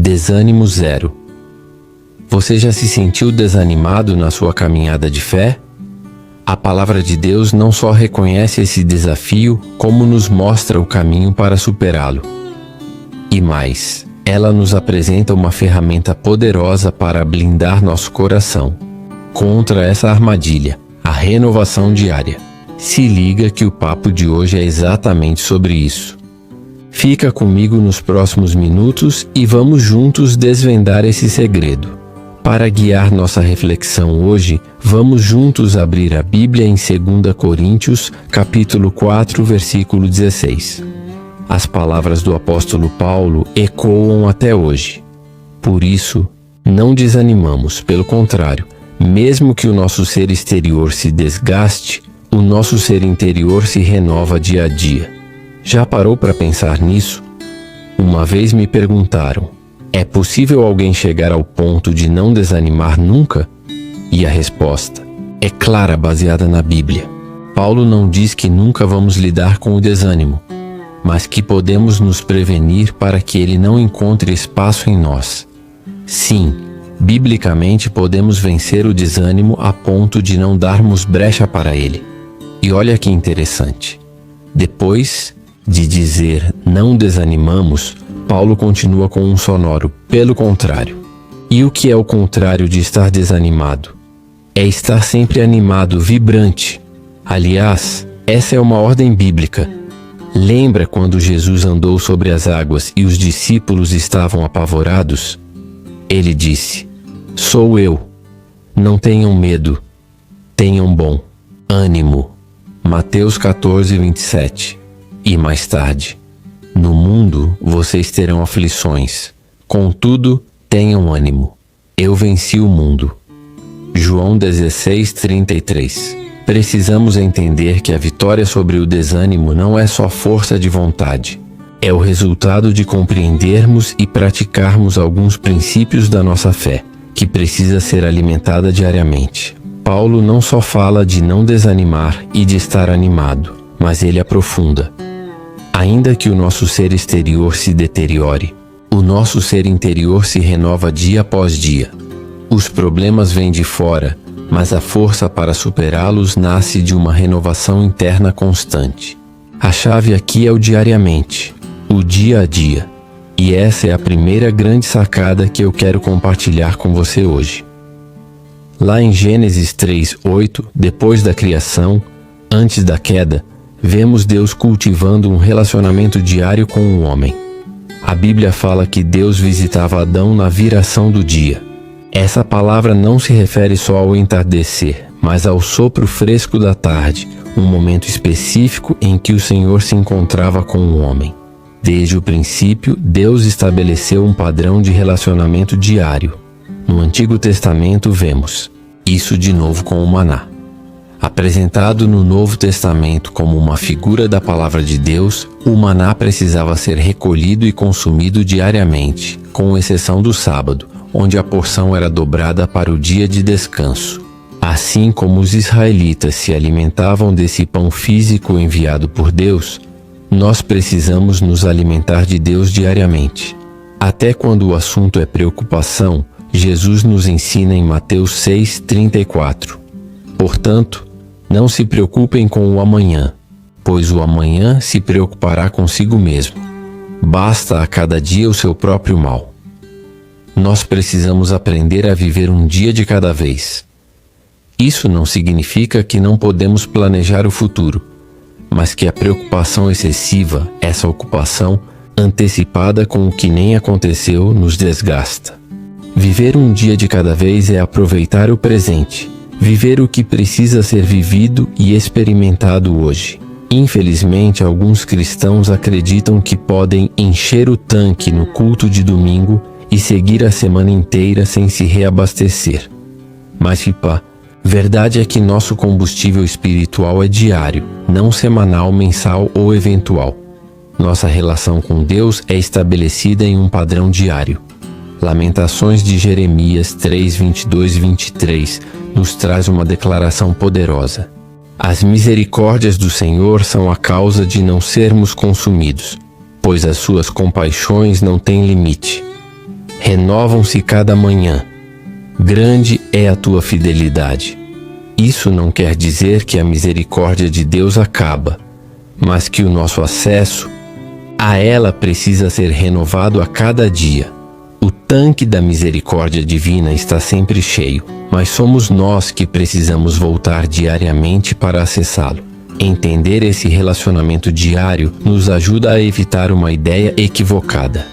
Desânimo zero. Você já se sentiu desanimado na sua caminhada de fé? A palavra de Deus não só reconhece esse desafio, como nos mostra o caminho para superá-lo. E mais, ela nos apresenta uma ferramenta poderosa para blindar nosso coração contra essa armadilha, a renovação diária. Se liga que o papo de hoje é exatamente sobre isso. Fica comigo nos próximos minutos e vamos juntos desvendar esse segredo. Para guiar nossa reflexão hoje, vamos juntos abrir a Bíblia em 2 Coríntios, capítulo 4, versículo 16. As palavras do apóstolo Paulo ecoam até hoje. Por isso, não desanimamos, pelo contrário, mesmo que o nosso ser exterior se desgaste, o nosso ser interior se renova dia a dia. Já parou para pensar nisso? Uma vez me perguntaram: é possível alguém chegar ao ponto de não desanimar nunca? E a resposta é clara, baseada na Bíblia. Paulo não diz que nunca vamos lidar com o desânimo, mas que podemos nos prevenir para que ele não encontre espaço em nós. Sim, biblicamente podemos vencer o desânimo a ponto de não darmos brecha para ele. E olha que interessante. Depois de dizer não desanimamos, Paulo continua com um sonoro, pelo contrário. E o que é o contrário de estar desanimado? É estar sempre animado, vibrante. Aliás, essa é uma ordem bíblica. Lembra quando Jesus andou sobre as águas e os discípulos estavam apavorados? Ele disse: sou eu. Não tenham medo. Tenham bom ânimo. Mateus 14, 27. E mais tarde: no mundo vocês terão aflições, contudo, tenham ânimo. Eu venci o mundo. João 16, 33. Precisamos entender que a vitória sobre o desânimo não é só força de vontade. É o resultado de compreendermos e praticarmos alguns princípios da nossa fé, que precisa ser alimentada diariamente. Paulo não só fala de não desanimar e de estar animado, mas ele aprofunda. Ainda que o nosso ser exterior se deteriore, o nosso ser interior se renova dia após dia. Os problemas vêm de fora, mas a força para superá-los nasce de uma renovação interna constante. A chave aqui é o diariamente, o dia a dia. E essa é a primeira grande sacada que eu quero compartilhar com você hoje. Lá em Gênesis 3:8, depois da criação, antes da queda, vemos Deus cultivando um relacionamento diário com o homem. A Bíblia fala que Deus visitava Adão na viração do dia. Essa palavra não se refere só ao entardecer, mas ao sopro fresco da tarde, um momento específico em que o Senhor se encontrava com o homem. Desde o princípio, Deus estabeleceu um padrão de relacionamento diário. No Antigo Testamento vemos isso de novo com o maná. Apresentado no Novo Testamento como uma figura da palavra de Deus, o maná precisava ser recolhido e consumido diariamente, com exceção do sábado, onde a porção era dobrada para o dia de descanso. Assim como os israelitas se alimentavam desse pão físico enviado por Deus, nós precisamos nos alimentar de Deus diariamente. Até quando o assunto é preocupação, Jesus nos ensina em Mateus 6:34. Portanto, não se preocupem com o amanhã, pois o amanhã se preocupará consigo mesmo. Basta a cada dia o seu próprio mal. Nós precisamos aprender a viver um dia de cada vez. Isso não significa que não podemos planejar o futuro, mas que a preocupação excessiva, essa ocupação antecipada com o que nem aconteceu, nos desgasta. Viver um dia de cada vez é aproveitar o presente, viver o que precisa ser vivido e experimentado hoje. Infelizmente, alguns cristãos acreditam que podem encher o tanque no culto de domingo e seguir a semana inteira sem se reabastecer. Mas, verdade é que nosso combustível espiritual é diário, não semanal, mensal ou eventual. Nossa relação com Deus é estabelecida em um padrão diário. Lamentações de Jeremias 3, 22 e 23 nos traz uma declaração poderosa. As misericórdias do Senhor são a causa de não sermos consumidos, pois as suas compaixões não têm limite. renovam-se cada manhã. Grande é a tua fidelidade. Isso não quer dizer que a misericórdia de Deus acaba, mas que o nosso acesso a ela precisa ser renovado a cada dia. O tanque da misericórdia divina está sempre cheio, mas somos nós que precisamos voltar diariamente para acessá-lo. Entender esse relacionamento diário nos ajuda a evitar uma ideia equivocada.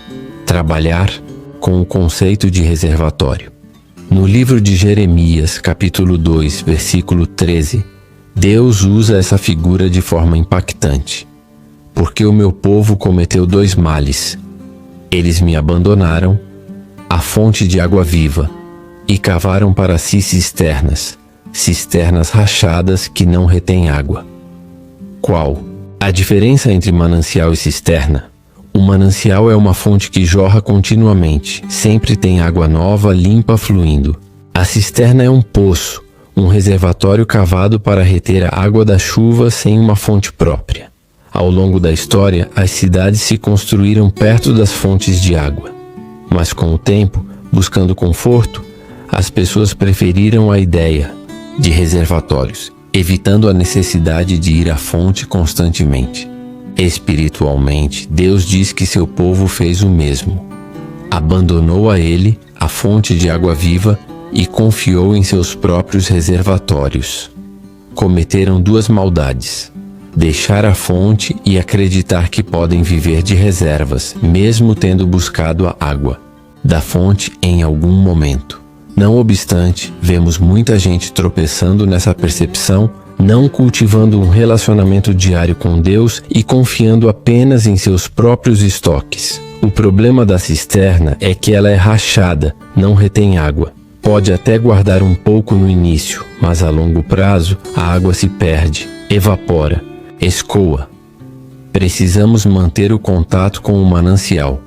Trabalhar com o conceito de reservatório. No livro de Jeremias, capítulo 2, versículo 13, Deus usa essa figura de forma impactante. Porque o meu povo cometeu 2 males. Eles me abandonaram, a fonte de água viva, e cavaram para si cisternas rachadas que não retêm água. Qual a diferença entre manancial e cisterna? O manancial é uma fonte que jorra continuamente, sempre tem água nova, limpa, fluindo. A cisterna é um poço, um reservatório cavado para reter a água da chuva sem uma fonte própria. Ao longo da história, as cidades se construíram perto das fontes de água. Mas com o tempo, buscando conforto, as pessoas preferiram a ideia de reservatórios, evitando a necessidade de ir à fonte constantemente. Espiritualmente, Deus diz que seu povo fez o mesmo. Abandonou a ele a fonte de água viva e confiou em seus próprios reservatórios. Cometeram 2 maldades: deixar a fonte e acreditar que podem viver de reservas, mesmo tendo buscado a água da fonte em algum momento. Não obstante, vemos muita gente tropeçando nessa percepção, não cultivando um relacionamento diário com Deus e confiando apenas em seus próprios estoques. O problema da cisterna é que ela é rachada, não retém água. Pode até guardar um pouco no início, mas a longo prazo a água se perde, evapora, escoa. Precisamos manter o contato com o manancial,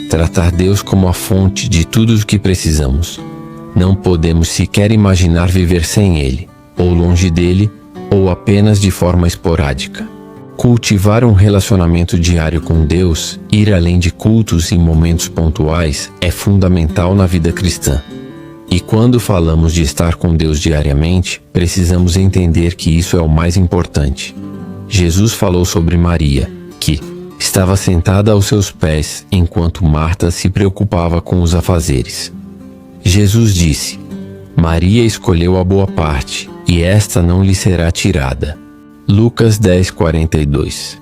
tratar Deus como a fonte de tudo o que precisamos. Não podemos sequer imaginar viver sem Ele, ou longe dele, ou apenas de forma esporádica. Cultivar um relacionamento diário com Deus, ir além de cultos e momentos pontuais, é fundamental na vida cristã. E quando falamos de estar com Deus diariamente, precisamos entender que isso é o mais importante. Jesus falou sobre Maria, que estava sentada aos seus pés enquanto Marta se preocupava com os afazeres. Jesus disse: Maria escolheu a boa parte, e esta não lhe será tirada. Lucas 10:42.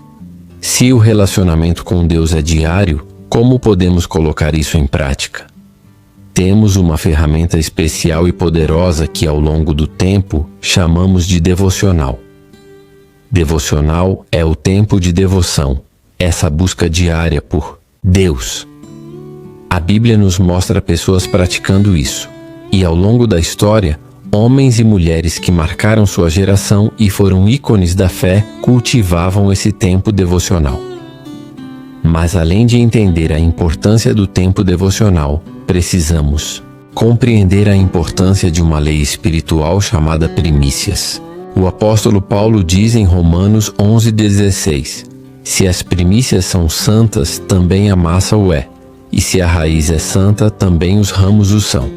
Se o relacionamento com Deus é diário, como podemos colocar isso em prática? Temos uma ferramenta especial e poderosa que, ao longo do tempo, chamamos de devocional. Devocional é o tempo de devoção, essa busca diária por Deus. A Bíblia nos mostra pessoas praticando isso, e ao longo da história, homens e mulheres que marcaram sua geração e foram ícones da fé cultivavam esse tempo devocional. Mas além de entender a importância do tempo devocional, precisamos compreender a importância de uma lei espiritual chamada primícias. O apóstolo Paulo diz em Romanos 11:16: Se as primícias são santas, também a massa o é, e se a raiz é santa, também os ramos o são.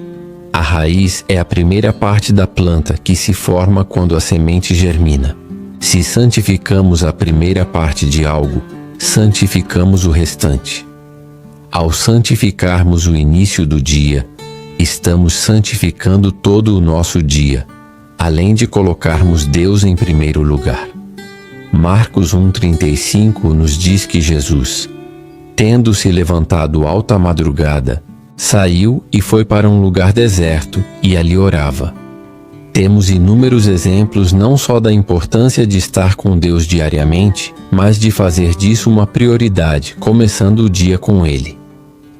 A raiz é a primeira parte da planta que se forma quando a semente germina. Se santificamos a primeira parte de algo, santificamos o restante. Ao santificarmos o início do dia, estamos santificando todo o nosso dia, além de colocarmos Deus em primeiro lugar. Marcos 1:35 nos diz que Jesus, tendo se levantado alta madrugada, saiu e foi para um lugar deserto e ali orava. Temos inúmeros exemplos não só da importância de estar com Deus diariamente, mas de fazer disso uma prioridade, começando o dia com Ele.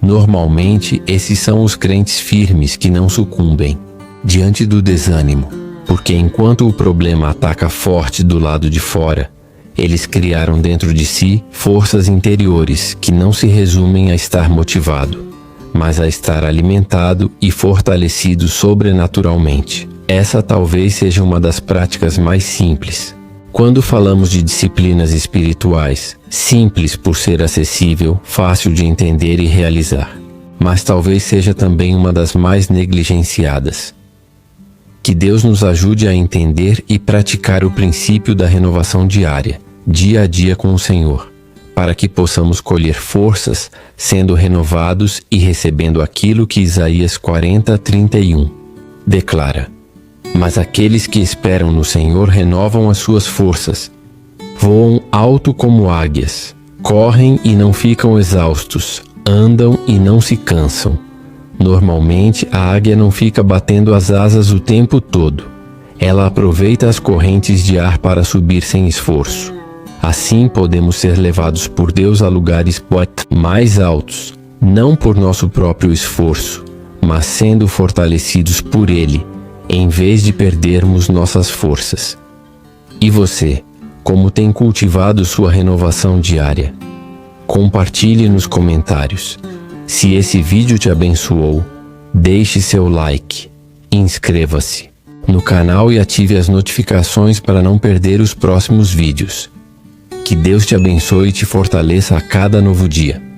Normalmente, esses são os crentes firmes que não sucumbem diante do desânimo, porque enquanto o problema ataca forte do lado de fora, eles criaram dentro de si forças interiores que não se resumem a estar motivado, mas a estar alimentado e fortalecido sobrenaturalmente. Essa talvez seja uma das práticas mais simples. Quando falamos de disciplinas espirituais, simples por ser acessível, fácil de entender e realizar. mas talvez seja também uma das mais negligenciadas. Que Deus nos ajude a entender e praticar o princípio da renovação diária, dia a dia com o Senhor, para que possamos colher forças, sendo renovados e recebendo aquilo que Isaías 40:31 declara: Mas aqueles que esperam no Senhor renovam as suas forças, voam alto como águias, correm e não ficam exaustos, andam e não se cansam. Normalmente, a águia não fica batendo as asas o tempo todo. Ela aproveita as correntes de ar para subir sem esforço. Assim, podemos ser levados por Deus a lugares mais altos, não por nosso próprio esforço, mas sendo fortalecidos por Ele, em vez de perdermos nossas forças. E você, como tem cultivado sua renovação diária? Compartilhe nos comentários. Se esse vídeo te abençoou, deixe seu like, inscreva-se no canal e ative as notificações para não perder os próximos vídeos. Que Deus te abençoe e te fortaleça a cada novo dia.